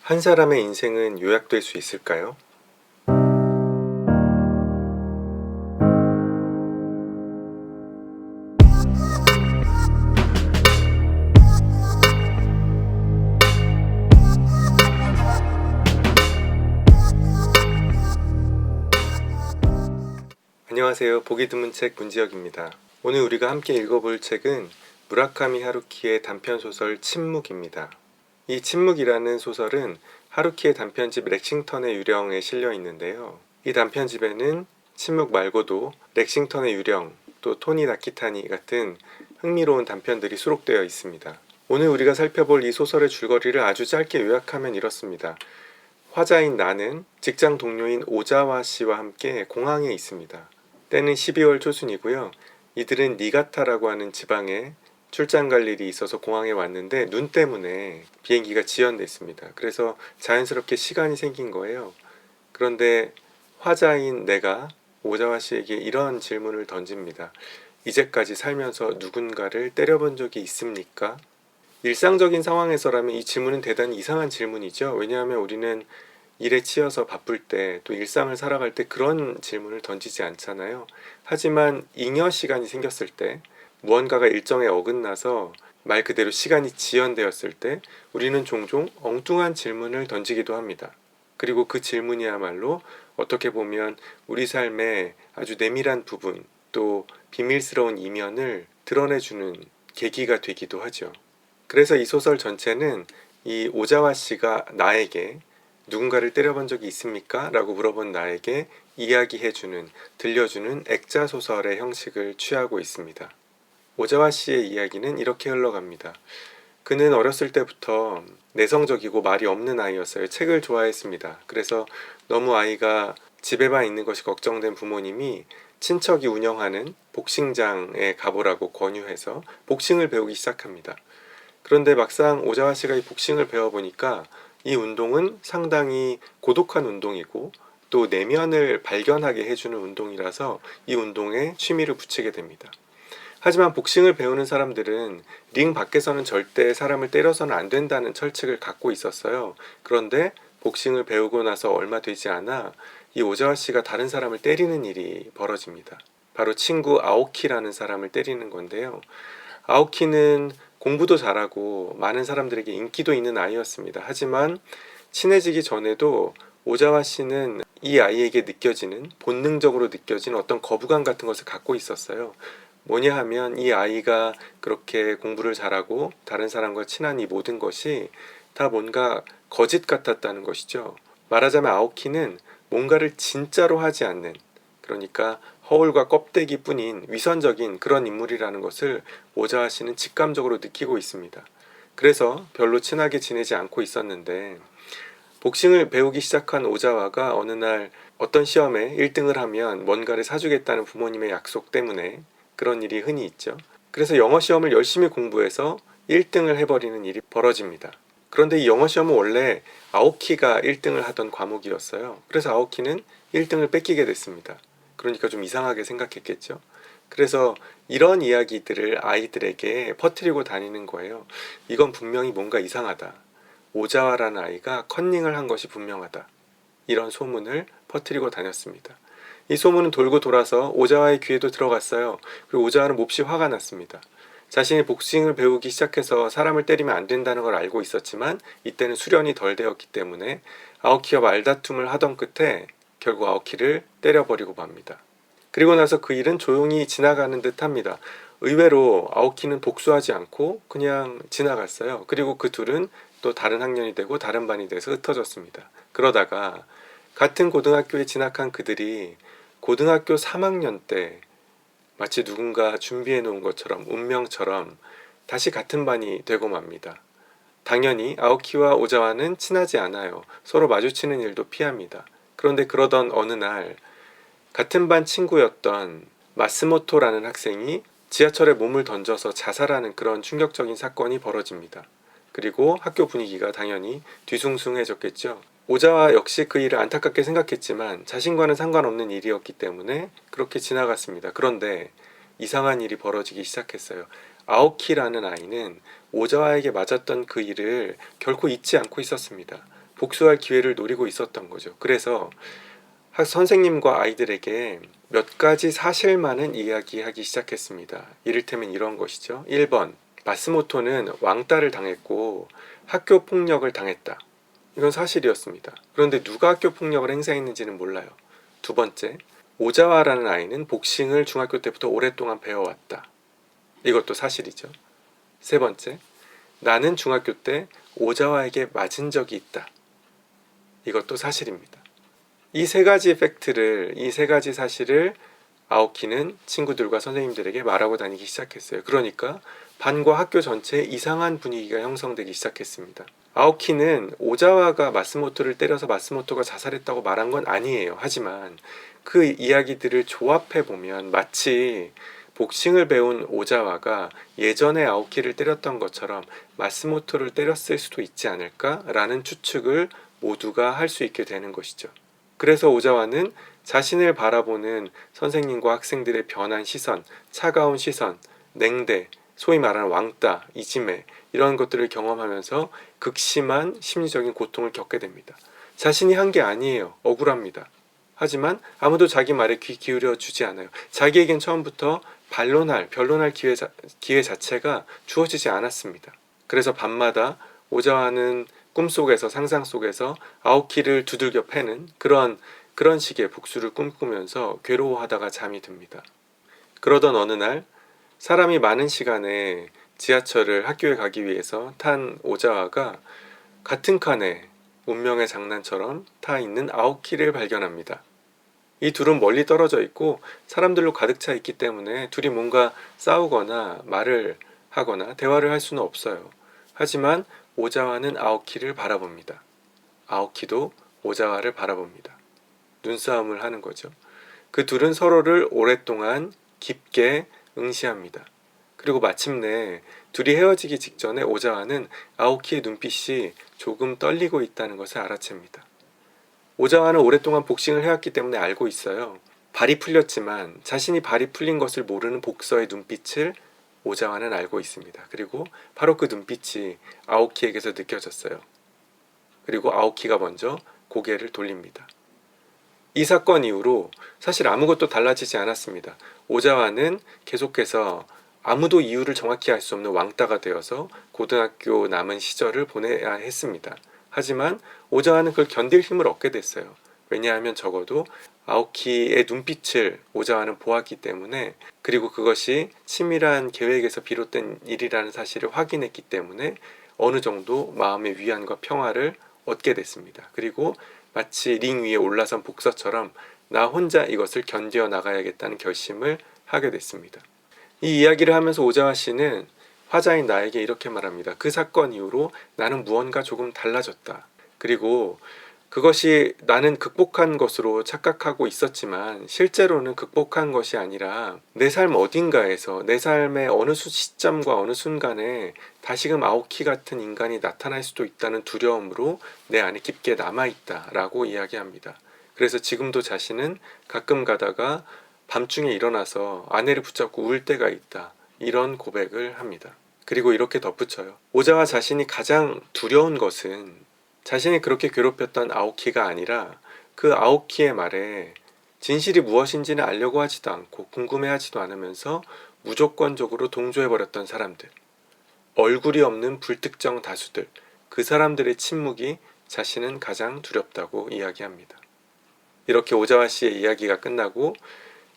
한 사람의 인생은 요약될 수 있을까요? 안녕하세요. 보기 드문 책 문지혁입니다. 오늘 우리가 함께 읽어볼 책은 무라카미 하루키의 단편소설 침묵입니다. 이 침묵이라는 소설은 하루키의 단편집 렉싱턴의 유령에 실려 있는데요. 이 단편집에는 침묵 말고도 렉싱턴의 유령, 또 토니 나키타니 같은 흥미로운 단편들이 수록되어 있습니다. 오늘 우리가 살펴볼 이 소설의 줄거리를 아주 짧게 요약하면 이렇습니다. 화자인 나는 직장 동료인 오자와 씨와 함께 공항에 있습니다. 때는 12월 초순이고요. 이들은 니가타라고 하는 지방에 출장 갈 일이 있어서 공항에 왔는데 눈 때문에 비행기가 지연됐습니다. 그래서 자연스럽게 시간이 생긴 거예요. 그런데 화자인 내가 오자와 씨에게 이런 질문을 던집니다. 이제까지 살면서 누군가를 때려본 적이 있습니까? 일상적인 상황에서라면 이 질문은 대단히 이상한 질문이죠. 왜냐하면 우리는 일에 치여서 바쁠 때, 또 일상을 살아갈 때 그런 질문을 던지지 않잖아요. 하지만 잉여 시간이 생겼을 때, 무언가가 일정에 어긋나서 말 그대로 시간이 지연되었을 때 우리는 종종 엉뚱한 질문을 던지기도 합니다. 그리고 그 질문이야말로 어떻게 보면 우리 삶의 아주 내밀한 부분, 또 비밀스러운 이면을 드러내주는 계기가 되기도 하죠. 그래서 이 소설 전체는 이 오자와 씨가 나에게 누군가를 때려본 적이 있습니까? 라고 물어본 나에게 이야기해주는, 들려주는 액자 소설의 형식을 취하고 있습니다. 오자와 씨의 이야기는 이렇게 흘러갑니다. 그는 어렸을 때부터 내성적이고 말이 없는 아이였어요. 책을 좋아했습니다. 그래서 너무 아이가 집에만 있는 것이 걱정된 부모님이 친척이 운영하는 복싱장에 가보라고 권유해서 복싱을 배우기 시작합니다. 그런데 막상 오자와 씨가 이 복싱을 배워보니까 이 운동은 상당히 고독한 운동이고 또 내면을 발견하게 해주는 운동이라서 이 운동에 취미를 붙이게 됩니다. 하지만 복싱을 배우는 사람들은 링 밖에서는 절대 사람을 때려서는 안 된다는 철칙을 갖고 있었어요. 그런데 복싱을 배우고 나서 얼마 되지 않아 이 오자와 씨가 다른 사람을 때리는 일이 벌어집니다. 바로 친구 아오키라는 사람을 때리는 건데요. 아오키는 공부도 잘하고 많은 사람들에게 인기도 있는 아이였습니다. 하지만 친해지기 전에도 오자와 씨는 이 아이에게 느껴지는, 본능적으로 느껴지는 어떤 거부감 같은 것을 갖고 있었어요. 뭐냐 하면 이 아이가 그렇게 공부를 잘하고 다른 사람과 친한 이 모든 것이 다 뭔가 거짓 같았다는 것이죠. 말하자면 아오키는 뭔가를 진짜로 하지 않는, 그러니까 허울과 껍데기 뿐인 위선적인 그런 인물이라는 것을 오자와 씨는 직감적으로 느끼고 있습니다. 그래서 별로 친하게 지내지 않고 있었는데 복싱을 배우기 시작한 오자와가 어느 날 어떤 시험에 1등을 하면 뭔가를 사주겠다는 부모님의 약속 때문에 그런 일이 흔히 있죠. 그래서 영어 시험을 열심히 공부해서 1등을 해버리는 일이 벌어집니다. 그런데 이 영어 시험은 원래 아오키가 1등을 하던 과목이었어요. 그래서 아오키는 1등을 뺏기게 됐습니다. 그러니까 좀 이상하게 생각했겠죠. 그래서 이런 이야기들을 아이들에게 퍼뜨리고 다니는 거예요. 이건 분명히 뭔가 이상하다. 오자와라는 아이가 컨닝을 한 것이 분명하다. 이런 소문을 퍼뜨리고 다녔습니다. 이 소문은 돌고 돌아서 오자와의 귀에도 들어갔어요. 그리고 오자와는 몹시 화가 났습니다. 자신이 복싱을 배우기 시작해서 사람을 때리면 안 된다는 걸 알고 있었지만 이때는 수련이 덜 되었기 때문에 아오키와 말다툼을 하던 끝에 결국 아오키를 때려버리고 맙니다. 그리고 나서 그 일은 조용히 지나가는 듯 합니다. 의외로 아오키는 복수하지 않고 그냥 지나갔어요. 그리고 그 둘은 또 다른 학년이 되고 다른 반이 돼서 흩어졌습니다. 그러다가 같은 고등학교에 진학한 그들이 고등학교 3학년 때 마치 누군가 준비해 놓은 것처럼 운명처럼 다시 같은 반이 되고 맙니다. 당연히 아오키와 오자와는 친하지 않아요. 서로 마주치는 일도 피합니다. 그런데 그러던 어느 날 같은 반 친구였던 마스모토라는 학생이 지하철에 몸을 던져서 자살하는 그런 충격적인 사건이 벌어집니다. 그리고 학교 분위기가 당연히 뒤숭숭해졌겠죠. 오자와 역시 그 일을 안타깝게 생각했지만 자신과는 상관없는 일이었기 때문에 그렇게 지나갔습니다. 그런데 이상한 일이 벌어지기 시작했어요. 아오키라는 아이는 오자와에게 맞았던 그 일을 결코 잊지 않고 있었습니다. 복수할 기회를 노리고 있었던 거죠. 그래서 선생님과 아이들에게 몇 가지 사실만은 이야기하기 시작했습니다. 이를테면 이런 것이죠. 1번, 마스모토는 왕따를 당했고 학교 폭력을 당했다. 이건 사실이었습니다. 그런데 누가 학교 폭력을 행사했는지는 몰라요. 두 번째, 오자와라는 아이는 복싱을 중학교 때부터 오랫동안 배워왔다. 이것도 사실이죠. 세 번째, 나는 중학교 때 오자와에게 맞은 적이 있다. 이것도 사실입니다. 이 세 가지 팩트를, 이 세 가지 사실을 아오키는 친구들과 선생님들에게 말하고 다니기 시작했어요. 그러니까 반과 학교 전체에 이상한 분위기가 형성되기 시작했습니다. 아오키는 오자와가 마스모토를 때려서 마스모토가 자살했다고 말한 건 아니에요. 하지만 그 이야기들을 조합해보면 마치 복싱을 배운 오자와가 예전에 아오키를 때렸던 것처럼 마스모토를 때렸을 수도 있지 않을까라는 추측을 모두가 할 수 있게 되는 것이죠. 그래서 오자와는 자신을 바라보는 선생님과 학생들의 변한 시선, 차가운 시선, 냉대, 소위 말하는 왕따, 이지메 이런 것들을 경험하면서 극심한 심리적인 고통을 겪게 됩니다. 자신이 한 게 아니에요. 억울합니다. 하지만 아무도 자기 말에 귀 기울여 주지 않아요. 자기에겐 처음부터 변론할 기회 자체가 주어지지 않았습니다. 그래서 밤마다 오자와는 꿈속에서, 상상 속에서 아오키를 두들겨 패는 그런 식의 복수를 꿈꾸면서 괴로워하다가 잠이 듭니다. 그러던 어느 날 사람이 많은 시간에 지하철을 학교에 가기 위해서 탄 오자와가 같은 칸에 운명의 장난처럼 타 있는 아오키를 발견합니다. 이 둘은 멀리 떨어져 있고 사람들로 가득 차 있기 때문에 둘이 뭔가 싸우거나 말을 하거나 대화를 할 수는 없어요. 하지만 오자와는 아오키를 바라봅니다. 아오키도 오자와를 바라봅니다. 눈싸움을 하는 거죠. 그 둘은 서로를 오랫동안 깊게 응시합니다. 그리고 마침내 둘이 헤어지기 직전에 오자와는 아오키의 눈빛이 조금 떨리고 있다는 것을 알아챕니다. 오자와는 오랫동안 복싱을 해왔기 때문에 알고 있어요. 발이 풀렸지만 자신이 발이 풀린 것을 모르는 복서의 눈빛을 오자와는 알고 있습니다. 그리고 바로 그 눈빛이 아오키에게서 느껴졌어요. 그리고 아오키가 먼저 고개를 돌립니다. 이 사건 이후로 사실 아무것도 달라지지 않았습니다. 오자와는 계속해서 아무도 이유를 정확히 알 수 없는 왕따가 되어서 고등학교 남은 시절을 보내야 했습니다. 하지만 오자와는 그걸 견딜 힘을 얻게 됐어요. 왜냐하면 적어도 아오키의 눈빛을 오자와는 보았기 때문에, 그리고 그것이 치밀한 계획에서 비롯된 일이라는 사실을 확인했기 때문에 어느 정도 마음의 위안과 평화를 얻게 됐습니다. 그리고 마치 링 위에 올라선 복서처럼 나 혼자 이것을 견뎌 나가야겠다는 결심을 하게 됐습니다. 이 이야기를 하면서 오자와 씨는 화자인 나에게 이렇게 말합니다. 그 사건 이후로 나는 무언가 조금 달라졌다. 그리고 그것이 나는 극복한 것으로 착각하고 있었지만 실제로는 극복한 것이 아니라 내 삶 어딘가에서, 내 삶의 어느 시점과 어느 순간에 다시금 아오키 같은 인간이 나타날 수도 있다는 두려움으로 내 안에 깊게 남아있다라고 이야기합니다. 그래서 지금도 자신은 가끔 가다가 밤중에 일어나서 아내를 붙잡고 울 때가 있다, 이런 고백을 합니다. 그리고 이렇게 덧붙여요. 오자와 자신이 가장 두려운 것은 자신이 그렇게 괴롭혔던 아오키가 아니라 그 아오키의 말에 진실이 무엇인지는 알려고 하지도 않고 궁금해하지도 않으면서 무조건적으로 동조해버렸던 사람들, 얼굴이 없는 불특정 다수들, 그 사람들의 침묵이 자신은 가장 두렵다고 이야기합니다. 이렇게 오자와 씨의 이야기가 끝나고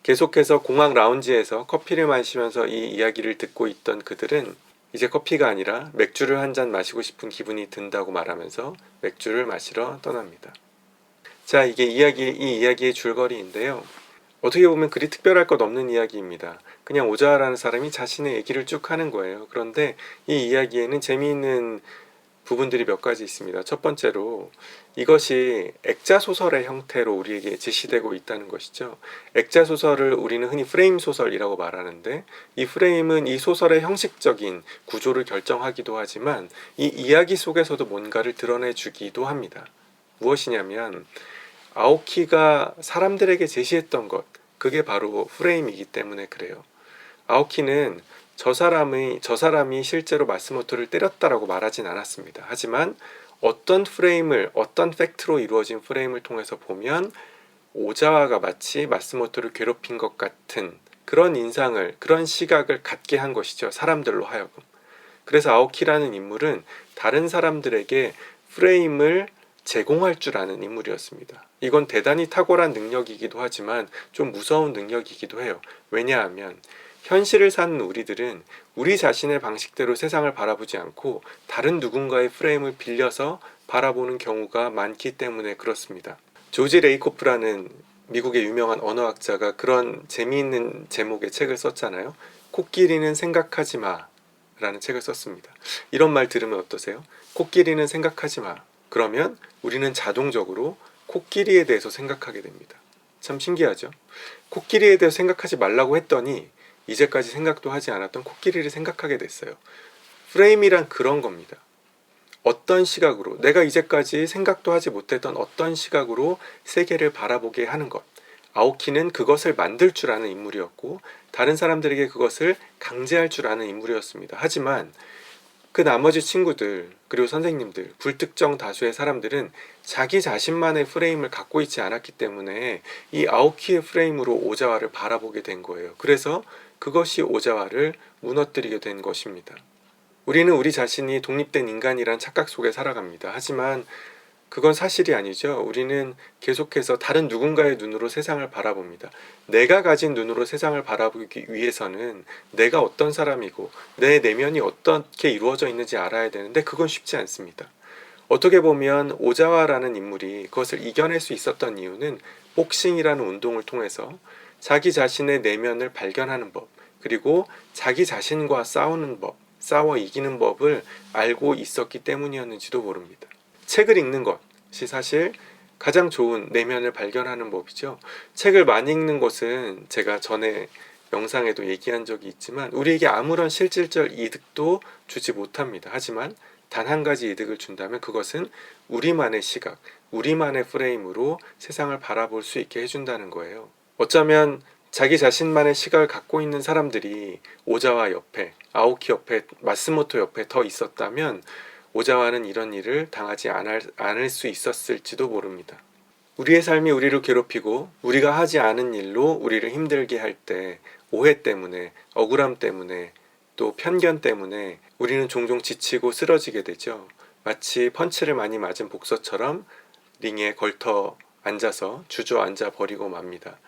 계속해서 공항 라운지에서 커피를 마시면서 이 이야기를 듣고 있던 그들은 이제 커피가 아니라 맥주를 한 잔 마시고 싶은 기분이 든다고 말하면서 맥주를 마시러 떠납니다. 자, 이게 이 이야기의 줄거리인데요. 어떻게 보면 그리 특별할 것 없는 이야기입니다. 그냥 오자와라는 사람이 자신의 얘기를 쭉 하는 거예요. 그런데 이 이야기에는 재미있는 부분들이 몇 가지 있습니다. 첫 번째로 이것이 액자소설의 형태로 우리에게 제시되고 있다는 것이죠. 액자소설을 우리는 흔히 프레임 소설이라고 말하는데, 이 프레임은 이 소설의 형식적인 구조를 결정하기도 하지만 이 이야기 속에서도 뭔가를 드러내주기도 합니다. 무엇이냐면 아오키가 사람들에게 제시했던 것, 그게 바로 프레임이기 때문에 그래요. 아오키는 저 사람이 실제로 마스모토를 때렸다라고 말하진 않았습니다. 하지만 어떤 프레임을, 어떤 팩트로 이루어진 프레임을 통해서 보면 오자와가 마치 마스모토를 괴롭힌 것 같은 그런 인상을, 그런 시각을 갖게 한 것이죠. 사람들로 하여금. 그래서 아오키라는 인물은 다른 사람들에게 프레임을 제공할 줄 아는 인물이었습니다. 이건 대단히 탁월한 능력이기도 하지만 좀 무서운 능력이기도 해요. 왜냐하면 현실을 사는 우리들은 우리 자신의 방식대로 세상을 바라보지 않고 다른 누군가의 프레임을 빌려서 바라보는 경우가 많기 때문에 그렇습니다. 조지 레이코프라는 미국의 유명한 언어학자가 그런 재미있는 제목의 책을 썼잖아요. 코끼리는 생각하지 마 라는 책을 썼습니다. 이런 말 들으면 어떠세요? 코끼리는 생각하지 마. 그러면 우리는 자동적으로 코끼리에 대해서 생각하게 됩니다. 참 신기하죠? 코끼리에 대해서 생각하지 말라고 했더니 이제까지 생각도 하지 않았던 코끼리를 생각하게 됐어요. 프레임이란 그런 겁니다. 어떤 시각으로, 내가 이제까지 생각도 하지 못했던 어떤 시각으로 세계를 바라보게 하는 것. 아오키는 그것을 만들 줄 아는 인물이었고 다른 사람들에게 그것을 강제할 줄 아는 인물이었습니다. 하지만 그 나머지 친구들 그리고 선생님들, 불특정 다수의 사람들은 자기 자신만의 프레임을 갖고 있지 않았기 때문에 이 아오키의 프레임으로 오자와를 바라보게 된 거예요. 그래서 그것이 오자와를 무너뜨리게 된 것입니다. 우리는 우리 자신이 독립된 인간이란 착각 속에 살아갑니다. 하지만 그건 사실이 아니죠. 우리는 계속해서 다른 누군가의 눈으로 세상을 바라봅니다. 내가 가진 눈으로 세상을 바라보기 위해서는 내가 어떤 사람이고 내 내면이 어떻게 이루어져 있는지 알아야 되는데 그건 쉽지 않습니다. 어떻게 보면 오자와라는 인물이 그것을 이겨낼 수 있었던 이유는 복싱이라는 운동을 통해서 자기 자신의 내면을 발견하는 법, 그리고 자기 자신과 싸우는 법, 싸워 이기는 법을 알고 있었기 때문이었는지도 모릅니다. 책을 읽는 것이 사실 가장 좋은 내면을 발견하는 법이죠. 책을 많이 읽는 것은 제가 전에 영상에도 얘기한 적이 있지만 우리에게 아무런 실질적 이득도 주지 못합니다. 하지만 단 한 가지 이득을 준다면 그것은 우리만의 시각, 우리만의 프레임으로 세상을 바라볼 수 있게 해준다는 거예요. 어쩌면 자기 자신만의 시각을 갖고 있는 사람들이 오자와 옆에, 아오키 옆에, 마스모토 옆에 더 있었다면 오자와는 이런 일을 당하지 않을 수 있었을지도 모릅니다. 우리의 삶이 우리를 괴롭히고 우리가 하지 않은 일로 우리를 힘들게 할 때 오해 때문에, 억울함 때문에, 또 편견 때문에 우리는 종종 지치고 쓰러지게 되죠. 마치 펀치를 많이 맞은 복서처럼 링에 걸터 앉아서 주저앉아 버리고 맙니다.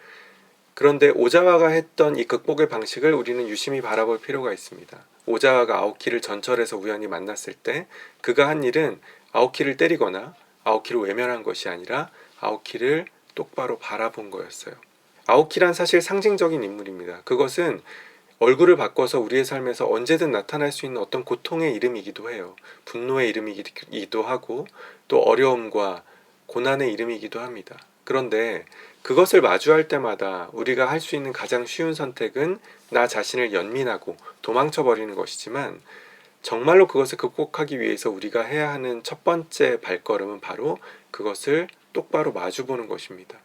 그런데 오자와가 했던 이 극복의 방식을 우리는 유심히 바라볼 필요가 있습니다. 오자와가 아오키를 전철에서 우연히 만났을 때 그가 한 일은 아오키를 때리거나 아오키를 외면한 것이 아니라 아오키를 똑바로 바라본 거였어요. 아오키란 사실 상징적인 인물입니다. 그것은 얼굴을 바꿔서 우리의 삶에서 언제든 나타날 수 있는 어떤 고통의 이름이기도 해요. 분노의 이름이기도 하고 또 어려움과 고난의 이름이기도 합니다. 그런데 그것을 마주할 때마다 우리가 할 수 있는 가장 쉬운 선택은 나 자신을 연민하고 도망쳐 버리는 것이지만 정말로 그것을 극복하기 위해서 우리가 해야 하는 첫 번째 발걸음은 바로 그것을 똑바로 마주보는 것입니다.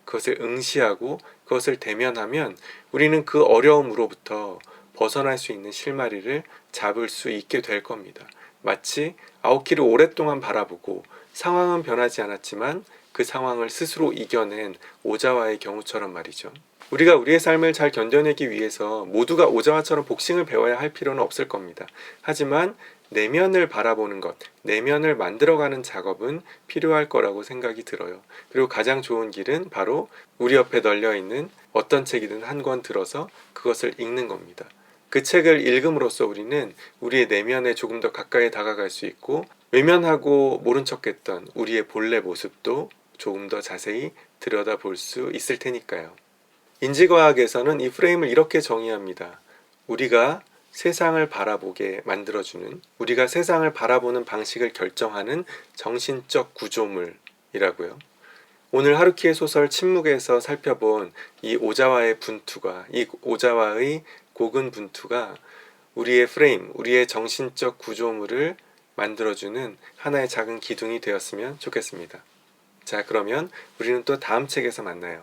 그것을 응시하고 그것을 대면하면 우리는 그 어려움으로부터 벗어날 수 있는 실마리를 잡을 수 있게 될 겁니다. 마치 아오키를 오랫동안 바라보고 상황은 변하지 않았지만 그 상황을 스스로 이겨낸 오자와의 경우처럼 말이죠. 우리가 우리의 삶을 잘 견뎌내기 위해서 모두가 오자와처럼 복싱을 배워야 할 필요는 없을 겁니다. 하지만 내면을 바라보는 것, 내면을 만들어가는 작업은 필요할 거라고 생각이 들어요. 그리고 가장 좋은 길은 바로 우리 옆에 널려있는 어떤 책이든 한 권 들어서 그것을 읽는 겁니다. 그 책을 읽음으로써 우리는 우리의 내면에 조금 더 가까이 다가갈 수 있고 외면하고 모른 척했던 우리의 본래 모습도 조금 더 자세히 들여다볼 수 있을 테니까요. 인지과학에서는 이 프레임을 이렇게 정의합니다. 우리가 세상을 바라보게 만들어주는, 우리가 세상을 바라보는 방식을 결정하는 정신적 구조물이라고요. 오늘 하루키의 소설 침묵에서 살펴본 이 오자와의 분투가, 이 오자와의 고군분투가 우리의 프레임, 우리의 정신적 구조물을 만들어주는 하나의 작은 기둥이 되었으면 좋겠습니다. 자, 그러면 우리는 또 다음 책에서 만나요.